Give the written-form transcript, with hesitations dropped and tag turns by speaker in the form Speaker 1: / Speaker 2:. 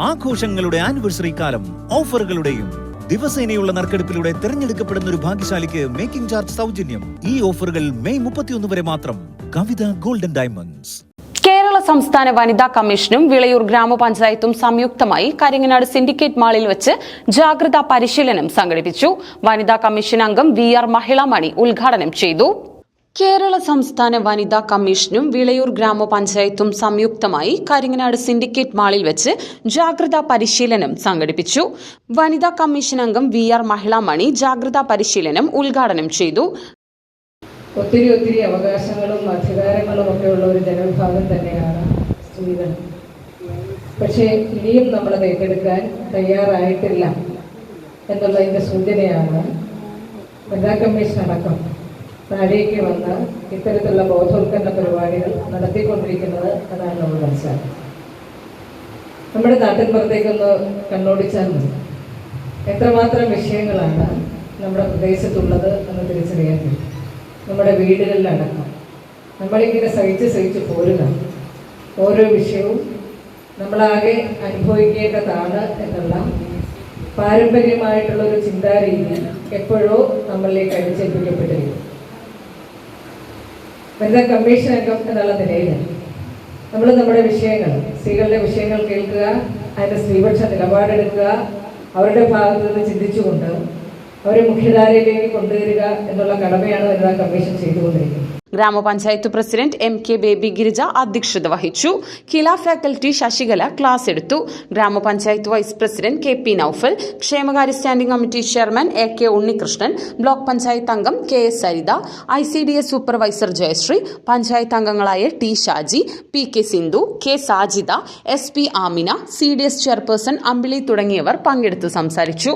Speaker 1: ആഘോഷങ്ങളുടെ ആനിവേഴ്സറി കാലം ഓഫറുകളുടെയും ദിവസേനയുള്ള നറുക്കെടുപ്പിലൂടെ തിരഞ്ഞെടുക്കപ്പെടുന്ന ഒരു ഭാഗ്യശാലിക്ക് മേക്കിംഗ് ചാർജ് സൗജന്യം. ഈ ഓഫറുകൾ മെയ് 31 വരെ മാത്രം. കവിത ഗോൾഡൻ ഡയമണ്ട്സ്.
Speaker 2: കേരള സംസ്ഥാന വനിതാ കമ്മീഷനും വിളയൂർ ഗ്രാമപഞ്ചായത്തും സംയുക്തമായി കരിങ്ങനാട് സിൻഡിക്കേറ്റ് മാളിൽ വെച്ച് ജാഗ്രതാ പരിശീലനം സംഘടിപ്പിച്ചു. വനിതാ കമ്മീഷൻ അംഗം VR മഹിളാമണി ഉദ്ഘാടനം ചെയ്തു. കേരള സംസ്ഥാന വനിതാ കമ്മീഷനും വിളയൂർ ഗ്രാമപഞ്ചായത്തും സംയുക്തമായി കരിങ്ങനാട് സിൻഡിക്കേറ്റ് മാളിൽ വെച്ച് ജാഗ്രതാ പരിശീലനം സംഘടിപ്പിച്ചു. വനിതാ കമ്മീഷൻ അംഗം VR മഹിളാമണി ജാഗ്രതാ പരിശീലനം ഉദ്ഘാടനം ചെയ്തു.
Speaker 3: ഒത്തിരി അവകാശങ്ങളും അധികാരങ്ങളും ഒക്കെ ഉള്ള ഒരു ജനവിഭാഗം തന്നെയാണ് സ്ത്രീകൾ. പക്ഷേ ഇനിയും നമ്മളത് ഏറ്റെടുക്കാൻ തയ്യാറായിട്ടില്ല എന്നുള്ളതിൻ്റെ സൂചനയാണ് വനിതാ കമ്മീഷൻ അടക്കം താഴേക്ക് വന്ന് ഇത്തരത്തിലുള്ള ബോധവൽക്കരണ പരിപാടികൾ നടത്തിക്കൊണ്ടിരിക്കുന്നത് എന്നാണ് നമ്മൾ മനസ്സിലാക്കുന്നത്. നമ്മുടെ നാട്ടിൻ പുറത്തേക്കൊന്ന് കണ്ണോടിച്ചാൽ മതി, എത്രമാത്രം വിഷയങ്ങളാണ് നമ്മുടെ പ്രദേശത്തുള്ളത് എന്ന് തിരിച്ചറിയാൻ പറ്റും. നമ്മുടെ വീടുകളിലടക്കം നമ്മളിങ്ങനെ സഹിച്ച് പോരുക, ഓരോ വിഷയവും നമ്മളാകെ അനുഭവിക്കേണ്ടതാണ് എന്നുള്ള പാരമ്പര്യമായിട്ടുള്ള ഒരു ചിന്താരീതി എപ്പോഴോ നമ്മളിലേക്ക് അടിച്ചേൽപ്പിക്കപ്പെട്ടിരിക്കും. വനിതാ കമ്മീഷൻ അംഗം എന്നുള്ള നിലയിൽ നമ്മൾ നമ്മുടെ വിഷയങ്ങൾ, സ്ത്രീകളുടെ വിഷയങ്ങൾ കേൾക്കുക, അതിൻ്റെ സ്ത്രീപക്ഷ നിലപാടെടുക്കുക, അവരുടെ ഭാഗത്ത് നിന്ന് ചിന്തിച്ചുകൊണ്ട് അവരെ മുഖ്യധാരയിലേക്ക് കൊണ്ടുവരിക എന്നുള്ള കടമയാണ് വനിതാ കമ്മീഷൻ ചെയ്തുകൊണ്ടിരിക്കുന്നത്.
Speaker 2: ഗ്രാമപഞ്ചായത്ത് പ്രസിഡന്റ് MK ബേബി ഗിരിജ അധ്യക്ഷത വഹിച്ചു. കില ഫാക്കൽറ്റി ശശികല ക്ലാസ് എടുത്തു. ഗ്രാമപഞ്ചായത്ത് വൈസ് പ്രസിഡന്റ് KP നൌഫൽ, ക്ഷേമകാര്യ standing committee chairman AK Unnikrishnan, block panchayat അംഗം KS Saritha, ICDS supervisor Jayasree, panchayat അംഗങ്ങളായ T Shaji, PK Sindhu, K Sajida, SP Amina, CDS chairperson Ambili തുടങ്ങിയവർ പങ്കെടുത്തു സംസാരിച്ചു.